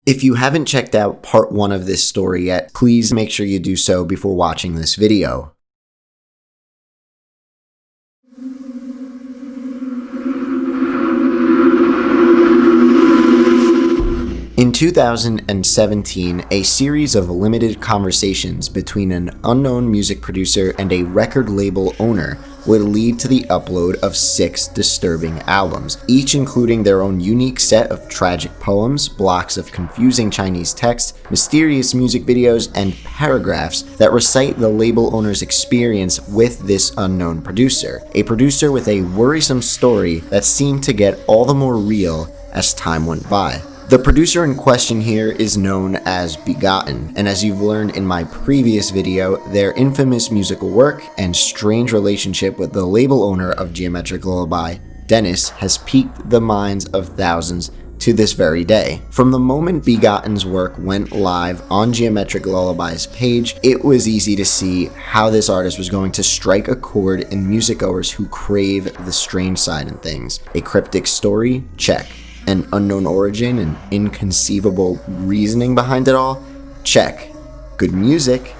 If you haven't checked out part 1 of this story yet, please make sure you do so before watching this video. In 2017, a series of limited conversations between an unknown music producer and a record label owner would lead to the upload of 6 disturbing albums, each including their own unique set of tragic poems, blocks of confusing Chinese text, mysterious music videos, and paragraphs that recite the label owner's experience with this unknown producer, a producer with a worrisome story that seemed to get all the more real as time went by. The producer in question here is known as BEGOTTEN, and as you've learned in my previous video, their infamous musical work and strange relationship with the label owner of Geometric Lullaby, Dennis, has piqued the minds of thousands to this very day. From the moment BEGOTTEN's work went live on Geometric Lullaby's page, it was easy to see how this artist was going to strike a chord in musicgoers who crave the strange side in things. A cryptic story? Check. An unknown origin and inconceivable reasoning behind it all? Check. Good music?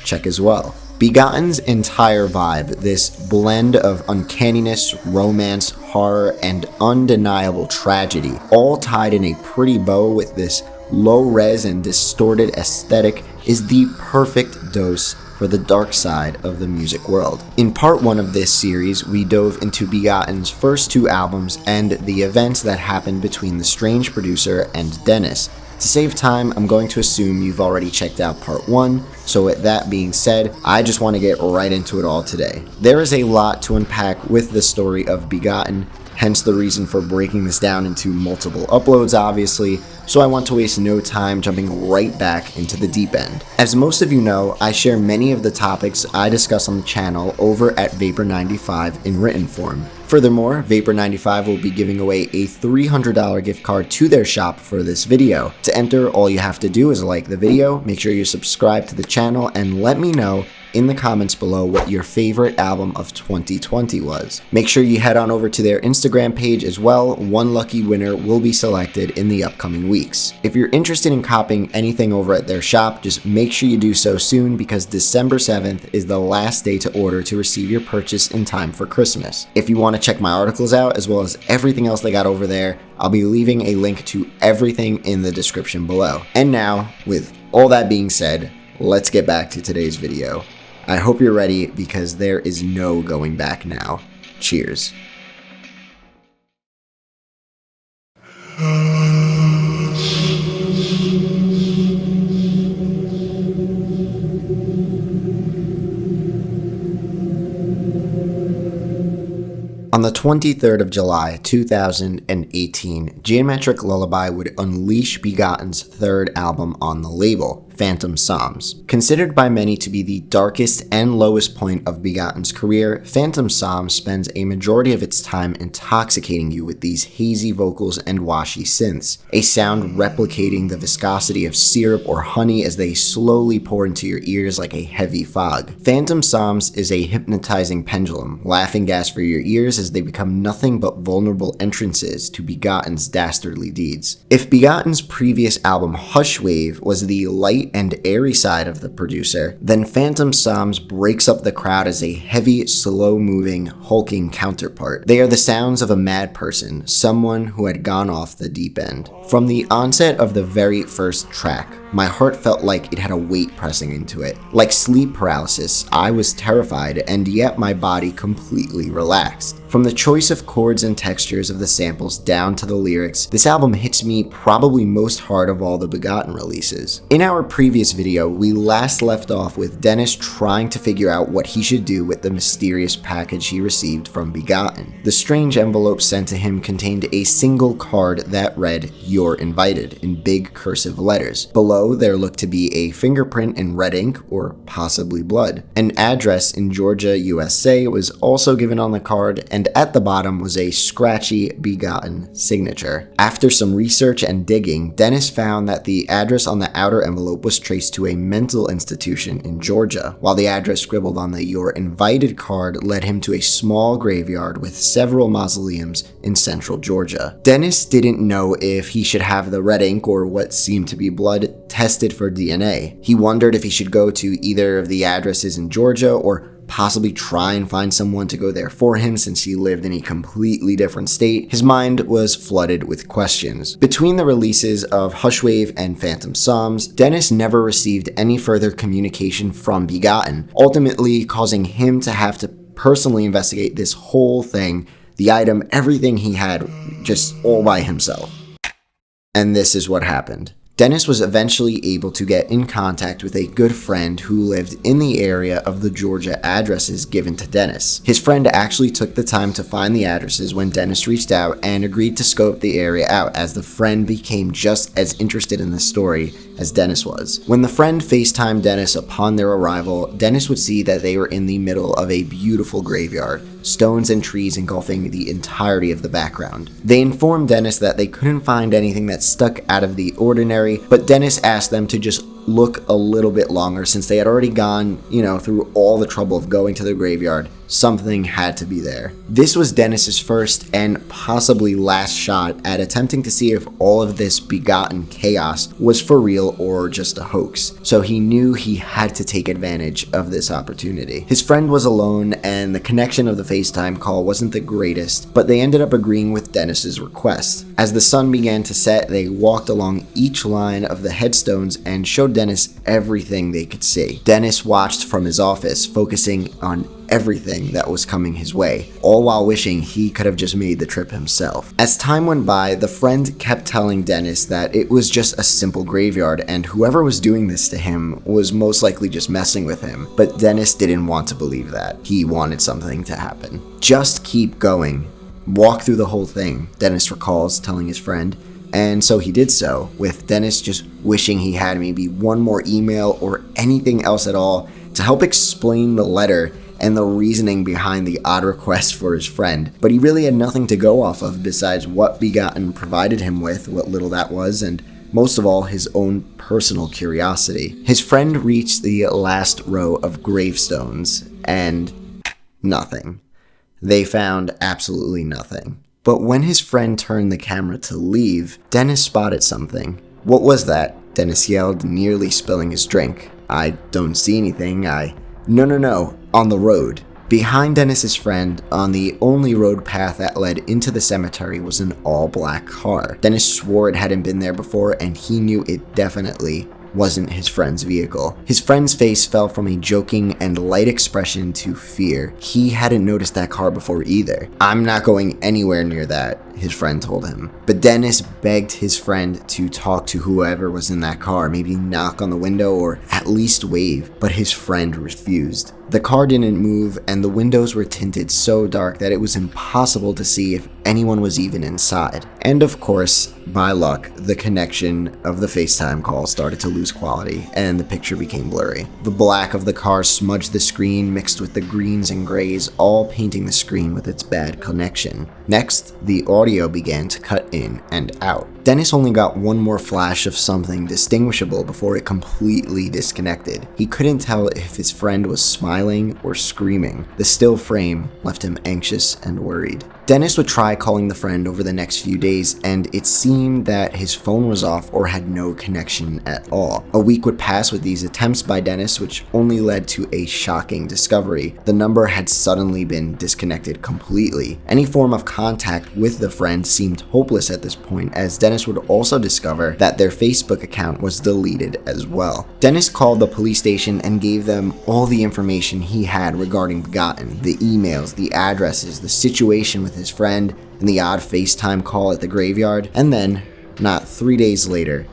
Check as well. BEGOTTEN's entire vibe, this blend of uncanniness, romance, horror, and undeniable tragedy, all tied in a pretty bow with this low-res and distorted aesthetic, is the perfect dose for the dark side of the music world. In part 1 of this series, we dove into BEGOTTEN's first 2 albums and the events that happened between the strange producer and Dennis. To save time, I'm going to assume you've already checked out part 1, so with that being said, I just want to get right into it all today. There is a lot to unpack with the story of BEGOTTEN, hence the reason for breaking this down into multiple uploads obviously, so I want to waste no time jumping right back into the deep end. As most of you know, I share many of the topics I discuss on the channel over at Vapor95 in written form. Furthermore, Vapor95 will be giving away a $300 gift card to their shop for this video. To enter, all you have to do is like the video, make sure you subscribe to the channel, and let me know in the comments below what your favorite album of 2020 was. Make sure you head on over to their Instagram page as well. One lucky winner will be selected in the upcoming weeks. If you're interested in copying anything over at their shop, just make sure you do so soon because December 7th is the last day to order to receive your purchase in time for Christmas. If you want to check my articles out as well as everything else they got over there, I'll be leaving a link to everything in the description below. And now, with all that being said, let's get back to today's video. I hope you're ready because there is no going back now. Cheers. On the 23rd of July, 2018, Geometric Lullaby would unleash BEGOTTEN's 3rd album on the label, Phantom Psalms. Considered by many to be the darkest and lowest point of BEGOTTEN's career, Phantom Psalms spends a majority of its time intoxicating you with these hazy vocals and washy synths, a sound replicating the viscosity of syrup or honey as they slowly pour into your ears like a heavy fog. Phantom Psalms is a hypnotizing pendulum, laughing gas for your ears as they become nothing but vulnerable entrances to BEGOTTEN's dastardly deeds. If BEGOTTEN's previous album Hush Wave was the light and airy side of the producer, then Phantom Psalms breaks up the crowd as a heavy, slow-moving, hulking counterpart. They are the sounds of a mad person, someone who had gone off the deep end. From the onset of the very first track, my heart felt like it had a weight pressing into it. Like sleep paralysis, I was terrified, and yet my body completely relaxed. From the choice of chords and textures of the samples down to the lyrics, this album hits me probably most hard of all the BEGOTTEN releases. In our previous video, we last left off with Dennis trying to figure out what he should do with the mysterious package he received from BEGOTTEN. The strange envelope sent to him contained a single card that read, "You're invited," in big cursive letters. Below below, there looked to be a fingerprint in red ink, or possibly blood. An address in Georgia, USA was also given on the card, and at the bottom was a scratchy BEGOTTEN signature. After some research and digging, Dennis found that the address on the outer envelope was traced to a mental institution in Georgia, while the address scribbled on the "You're Invited" card led him to a small graveyard with several mausoleums in central Georgia. Dennis didn't know if he should have the red ink, or what seemed to be blood, tested for DNA. He wondered if he should go to either of the addresses in Georgia, or possibly try and find someone to go there for him since he lived in a completely different state. His mind was flooded with questions. Between the releases of Hushwave and Phantom Psalms, Dennis never received any further communication from BEGOTTEN, ultimately causing him to have to personally investigate this whole thing, the item, everything he had, just all by himself. And this is what happened. Dennis was eventually able to get in contact with a good friend who lived in the area of the Georgia addresses given to Dennis. His friend actually took the time to find the addresses when Dennis reached out and agreed to scope the area out, as the friend became just as interested in the story as Dennis was. When the friend FaceTimed Dennis upon their arrival, Dennis would see that they were in the middle of a beautiful graveyard, stones and trees engulfing the entirety of the background. They informed Dennis that they couldn't find anything that stuck out of the ordinary, but Dennis asked them to just look a little bit longer since they had already gone, through all the trouble of going to the graveyard. Something had to be there. This was Dennis's first and possibly last shot at attempting to see if all of this BEGOTTEN chaos was for real or just a hoax. So he knew he had to take advantage of this opportunity. His friend was alone and the connection of the FaceTime call wasn't the greatest, but they ended up agreeing with Dennis's request. As the sun began to set, they walked along each line of the headstones and showed Dennis everything they could see. Dennis watched from his office, focusing on everything that was coming his way, all while wishing he could have just made the trip himself. As time went by, the friend kept telling Dennis that it was just a simple graveyard and whoever was doing this to him was most likely just messing with him, but Dennis didn't want to believe that. He wanted something to happen. "Just keep going. Walk through the whole thing," Dennis recalls telling his friend. And so he did so, with Dennis just wishing he had maybe one more email or anything else at all to help explain the letter and the reasoning behind the odd request for his friend. But he really had nothing to go off of besides what BEGOTTEN provided him with, what little that was, and most of all, his own personal curiosity. His friend reached the last row of gravestones, and nothing. They found absolutely nothing. But when his friend turned the camera to leave, Dennis spotted something. "What was that?" Dennis yelled, nearly spilling his drink. "I don't see anything, No, on the road." Behind Dennis's friend, on the only road path that led into the cemetery, was an all-black car. Dennis swore it hadn't been there before, and he knew it definitely wasn't his friend's vehicle. His friend's face fell from a joking and light expression to fear. He hadn't noticed that car before either. "I'm not going anywhere near that," his friend told him. But Dennis begged his friend to talk to whoever was in that car, maybe knock on the window or at least wave, but his friend refused. The car didn't move, and the windows were tinted so dark that it was impossible to see if anyone was even inside. And of course, by luck, the connection of the FaceTime call started to lose quality, and the picture became blurry. The black of the car smudged the screen, mixed with the greens and grays, all painting the screen with its bad connection. Next, the audio began to cut in and out. Dennis only got one more flash of something distinguishable before it completely disconnected. He couldn't tell if his friend was smiling or screaming. The still frame left him anxious and worried. Dennis would try calling the friend over the next few days, and it seemed that his phone was off or had no connection at all. A week would pass with these attempts by Dennis, which only led to a shocking discovery. The number had suddenly been disconnected completely. Any form of contact with the friend seemed hopeless at this point, as Dennis would also discover that their Facebook account was deleted as well. Dennis called the police station and gave them all the information he had regarding BEGOTTEN, the emails, the addresses, the situation with his friend, and the odd FaceTime call at the graveyard. And then, not 3 days later,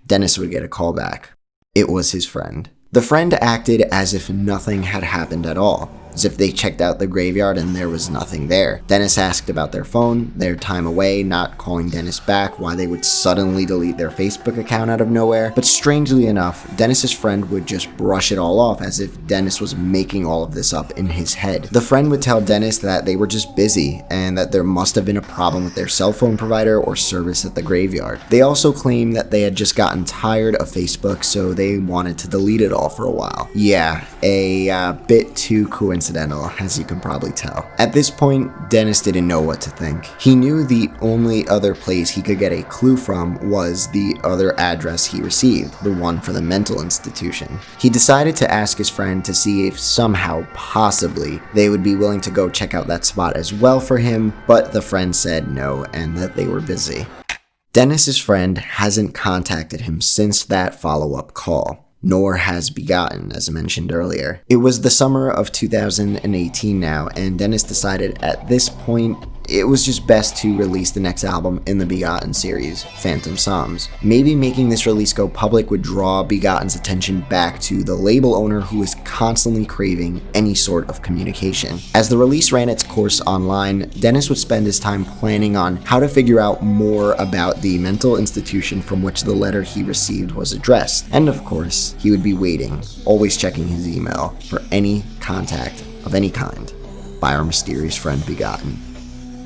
Dennis would get a call back. It was his friend. The friend acted as if nothing had happened at all. as if they checked out the graveyard and there was nothing there. Dennis asked about their phone, their time away, not calling Dennis back, why they would suddenly delete their Facebook account out of nowhere, but strangely enough, Dennis's friend would just brush it all off as if Dennis was making all of this up in his head. The friend would tell Dennis that they were just busy and that there must have been a problem with their cell phone provider or service at the graveyard. They also claimed that they had just gotten tired of Facebook, so they wanted to delete it all for a while. Yeah, a bit too coincidental, as you can probably tell. At this point, Dennis didn't know what to think. He knew the only other place he could get a clue from was the other address he received, the one for the mental institution. He decided to ask his friend to see if somehow, possibly, they would be willing to go check out that spot as well for him, but the friend said no and that they were busy. Dennis's friend hasn't contacted him since that follow-up call, nor has BEGOTTEN, as I mentioned earlier. It was the summer of 2018 now, and Dennis decided at this point it was just best to release the next album in the BEGOTTEN series, Phantom Psalms. Maybe making this release go public would draw BEGOTTEN's attention back to the label owner who is constantly craving any sort of communication. As the release ran its course online, Dennis would spend his time planning on how to figure out more about the mental institution from which the letter he received was addressed. And of course, he would be waiting, always checking his email, for any contact of any kind by our mysterious friend BEGOTTEN.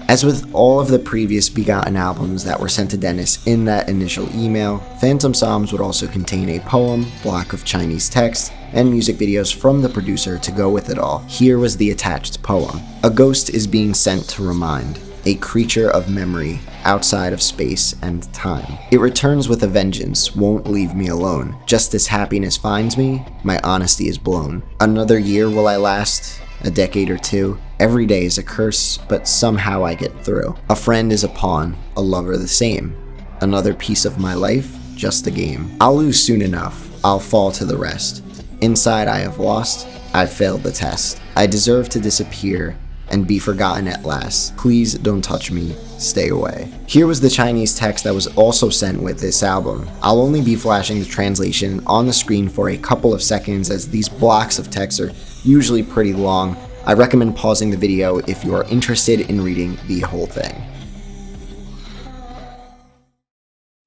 As with all of the previous BEGOTTEN albums that were sent to Dennis in that initial email, Phantom Psalms would also contain a poem, block of Chinese text, and music videos from the producer to go with it all. Here was the attached poem. A ghost is being sent to remind, a creature of memory, outside of space and time. It returns with a vengeance, won't leave me alone. Just as happiness finds me, my honesty is blown. Another year will I last? A decade or two? Every day is a curse, but somehow I get through. A friend is a pawn, a lover the same. Another piece of my life, just a game. I'll lose soon enough, I'll fall to the rest. Inside I have lost, I've failed the test. I deserve to disappear and be forgotten at last. Please don't touch me, stay away. Here was the Chinese text that was also sent with this album. I'll only be flashing the translation on the screen for a couple of seconds as these blocks of text are usually pretty long. I recommend pausing the video if you are interested in reading the whole thing.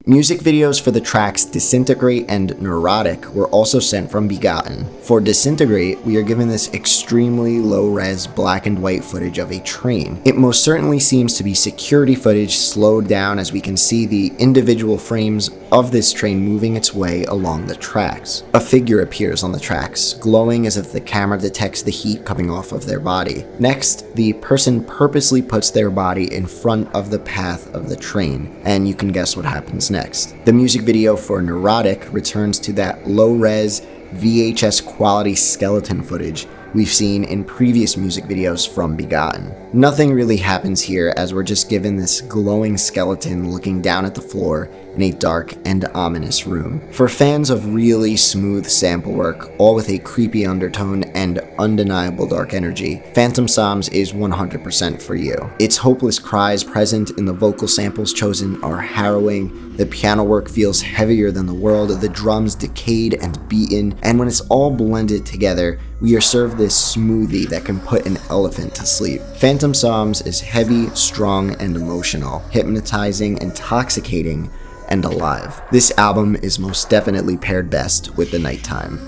Music videos for the tracks Disintegrate and Neurotic were also sent from BEGOTTEN. For Disintegrate, we are given this extremely low-res black and white footage of a train. It most certainly seems to be security footage slowed down as we can see the individual frames of this train moving its way along the tracks. A figure appears on the tracks, glowing as if the camera detects the heat coming off of their body. Next, the person purposely puts their body in front of the path of the train, and you can guess what happens next. The music video for Neurotic returns to that low-res VHS quality skeleton footage we've seen in previous music videos from BEGOTTEN. Nothing really happens here as we're just given this glowing skeleton looking down at the floor in a dark and ominous room. For fans of really smooth sample work, all with a creepy undertone and undeniable dark energy, Phantom Psalms is 100% for you. Its hopeless cries present in the vocal samples chosen are harrowing, the piano work feels heavier than the world, the drums decayed and beaten, and when it's all blended together, we are served this smoothie that can put an elephant to sleep. Phantom Psalms is heavy, strong, and emotional, hypnotizing, intoxicating, and alive. This album is most definitely paired best with the nighttime.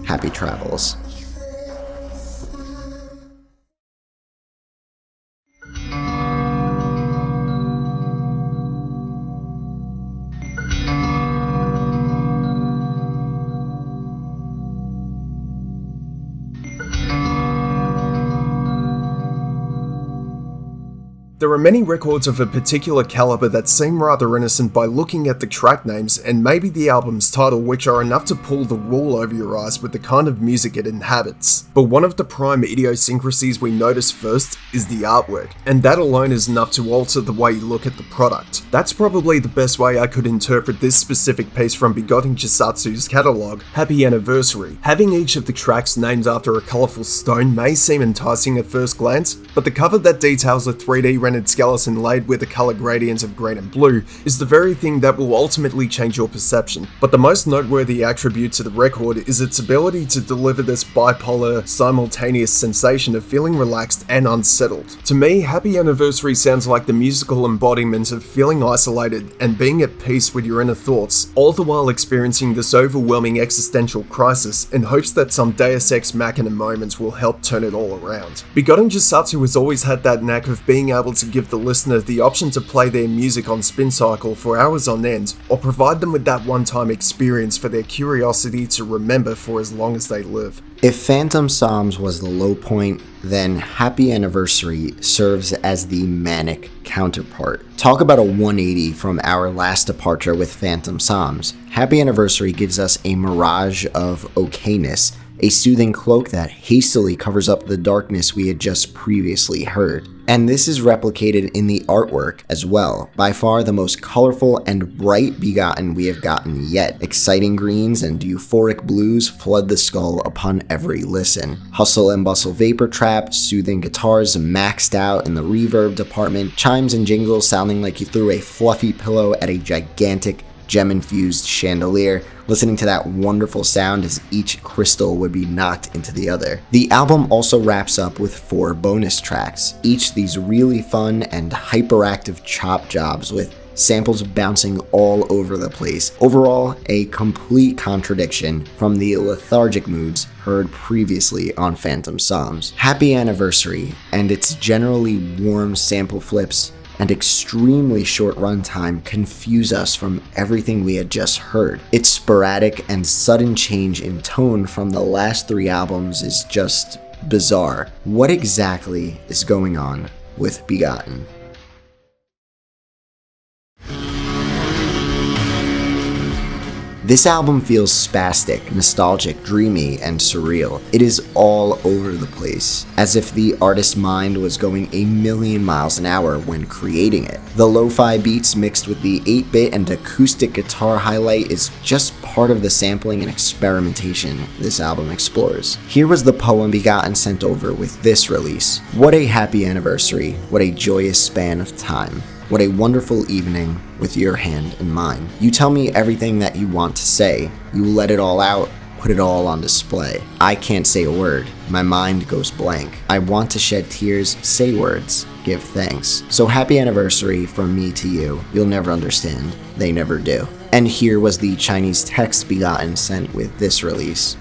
Happy travels. There are many records of a particular caliber that seem rather innocent by looking at the track names and maybe the album's title, which are enough to pull the wool over your eyes with the kind of music it inhabits. But one of the prime idiosyncrasies we notice first is the artwork, and that alone is enough to alter the way you look at the product. That's probably the best way I could interpret this specific piece from BEGOTTEN Jisatsu's catalogue, Happy Anniversary. Having each of the tracks named after a colourful stone may seem enticing at first glance, but the cover that details a 3D rendered skeleton laid with a color gradient of green and blue is the very thing that will ultimately change your perception. But the most noteworthy attribute to the record is its ability to deliver this bipolar, simultaneous sensation of feeling relaxed and unsettled. To me, Happy Anniversary sounds like the musical embodiment of feeling isolated and being at peace with your inner thoughts, all the while experiencing this overwhelming existential crisis in hopes that some Deus Ex Machina moments will help turn it all around. BEGOTTEN Jisatsu has always had that knack of being able to give the listener the option to play their music on spin cycle for hours on end, or provide them with that one-time experience for their curiosity to remember for as long as they live. If Phantom Psalms was the low point, then Happy Anniversary serves as the manic counterpart. Talk about a 180 from our last departure with Phantom Psalms. Happy Anniversary gives us a mirage of okayness, a soothing cloak that hastily covers up the darkness we had just previously heard. And this is replicated in the artwork as well, by far the most colorful and bright BEGOTTEN we have gotten yet. Exciting greens and euphoric blues flood the skull upon every listen. Hustle and bustle vapor trap, soothing guitars maxed out in the reverb department, chimes and jingles sounding like you threw a fluffy pillow at a gigantic gem-infused chandelier, listening to that wonderful sound as each crystal would be knocked into the other. The album also wraps up with 4 bonus tracks, each these really fun and hyperactive chop jobs with samples bouncing all over the place. Overall, a complete contradiction from the lethargic moods heard previously on Phantom Psalms. Happy Anniversary and its generally warm sample flips and extremely short runtime confuse us from everything we had just heard. Its sporadic and sudden change in tone from the last 3 albums is just bizarre. What exactly is going on with BEGOTTEN? This album feels spastic, nostalgic, dreamy, and surreal. It is all over the place, as if the artist's mind was going a million miles an hour when creating it. The lo-fi beats mixed with the 8-bit and acoustic guitar highlight is just part of the sampling and experimentation this album explores. Here was the poem BEGOTTEN sent over with this release. What a happy anniversary, what a joyous span of time. What a wonderful evening with your hand in mine. You tell me everything that you want to say. You let it all out, put it all on display. I can't say a word. My mind goes blank. I want to shed tears, say words, give thanks. So happy anniversary from me to you. You'll never understand. They never do. And here was the Chinese text BEGOTTEN sent with this release.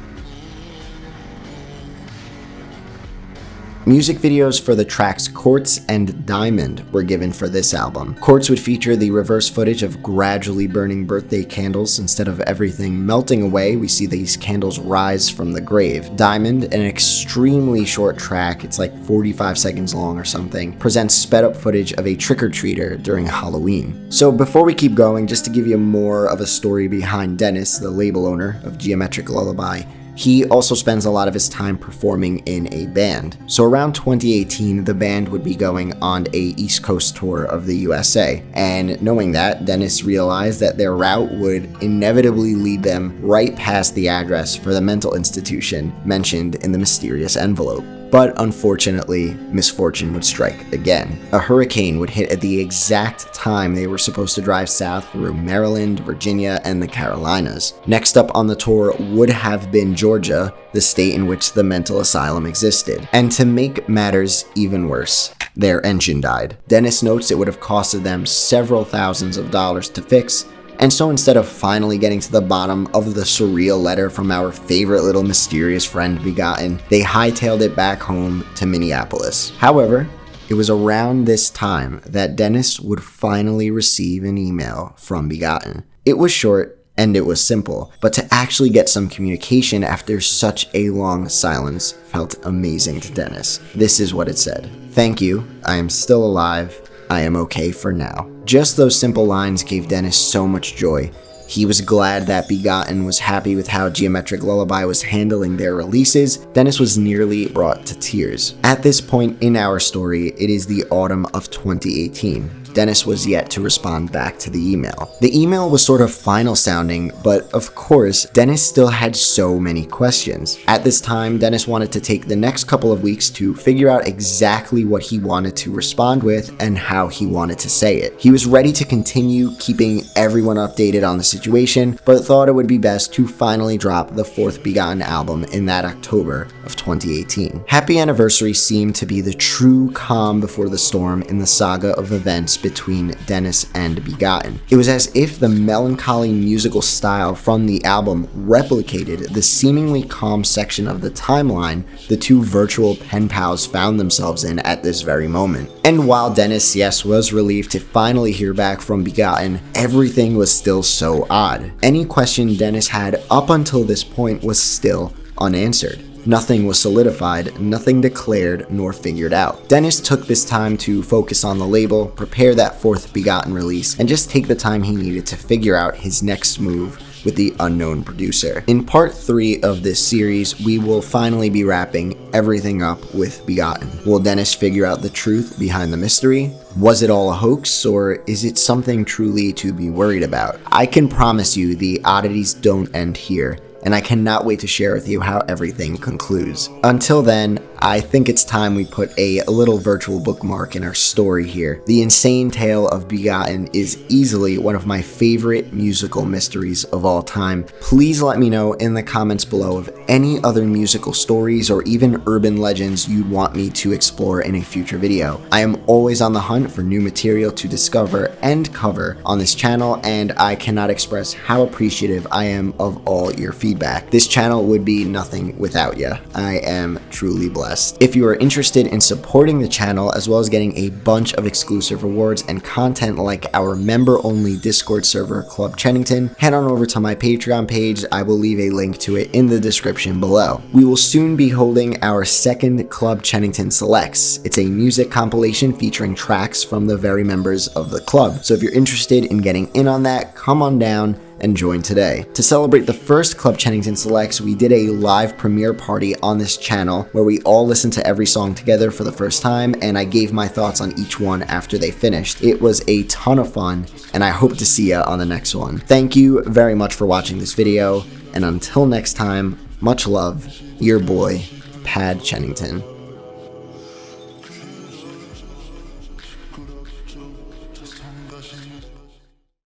Music videos for the tracks Quartz and Diamond were given for this album. Quartz would feature the reverse footage of gradually burning birthday candles. Instead of everything melting away, we see these candles rise from the grave. Diamond, an extremely short track, it's like 45 seconds long or something, presents sped up footage of a trick-or-treater during Halloween. So before we keep going, just to give you more of a story behind Dennis, the label owner of Geometric Lullaby, he also spends a lot of his time performing in a band. So around 2018, the band would be going on a East Coast tour of the USA. And knowing that, Dennis realized that their route would inevitably lead them right past the address for the mental institution mentioned in the mysterious envelope. But unfortunately, misfortune would strike again. A hurricane would hit at the exact time they were supposed to drive south through Maryland, Virginia, and the Carolinas. Next up on the tour would have been Georgia, the state in which the mental asylum existed. And to make matters even worse, their engine died. Dennis notes it would have costed them several thousands of dollars to fix, and so instead of finally getting to the bottom of the surreal letter from our favorite little mysterious friend BEGOTTEN, they hightailed it back home to Minneapolis. However, it was around this time that Dennis would finally receive an email from BEGOTTEN. It was short and it was simple, but to actually get some communication after such a long silence felt amazing to Dennis. This is what it said. "Thank you, I am still alive. I am okay for now." Just those simple lines gave Dennis so much joy. He was glad that BEGOTTEN was happy with how Geometric Lullaby was handling their releases. Dennis was nearly brought to tears. At this point in our story, it is the autumn of 2018. Dennis was yet to respond back to the email. The email was sort of final sounding, but of course, Dennis still had so many questions. At this time, Dennis wanted to take the next couple of weeks to figure out exactly what he wanted to respond with and how he wanted to say it. He was ready to continue keeping everyone updated on the situation, but thought it would be best to finally drop the fourth BEGOTTEN album in that October of 2018. Happy Anniversary seemed to be the true calm before the storm in the saga of events between Dennis and BEGOTTEN. It was as if the melancholy musical style from the album replicated the seemingly calm section of the timeline the two virtual pen pals found themselves in at this very moment. And while Dennis, yes, was relieved to finally hear back from BEGOTTEN, everything was still so odd. Any question Dennis had up until this point was still unanswered. Nothing was solidified, nothing declared nor figured out. Dennis took this time to focus on the label, prepare that fourth BEGOTTEN release, and just take the time he needed to figure out his next move with the unknown producer. In part 3 of this series, we will finally be wrapping everything up with BEGOTTEN. Will Dennis figure out the truth behind the mystery? Was it all a hoax, or is it something truly to be worried about? I can promise you the oddities don't end here, and I cannot wait to share with you how everything concludes. Until then, I think it's time we put a little virtual bookmark in our story here. The insane tale of BEGOTTEN is easily one of my favorite musical mysteries of all time. Please let me know in the comments below of any other musical stories or even urban legends you'd want me to explore in a future video. I am always on the hunt for new material to discover and cover on this channel, and I cannot express how appreciative I am of all your feedback. This channel would be nothing without you. I am truly blessed. If you are interested in supporting the channel as well as getting a bunch of exclusive rewards and content like our member-only Discord server Club Chennington, head on over to my Patreon page. I will leave a link to it in the description below. We will soon be holding our second Club Chennington Selects. It's a music compilation featuring tracks from the very members of the club. So if you're interested in getting in on that, come on down and join today. To celebrate the first Club Chennington Selects, we did a live premiere party on this channel where we all listened to every song together for the first time, and I gave my thoughts on each one after they finished. It was a ton of fun, and I hope to see ya on the next one. Thank you very much for watching this video, and until next time, much love, your boy, Pad Chennington.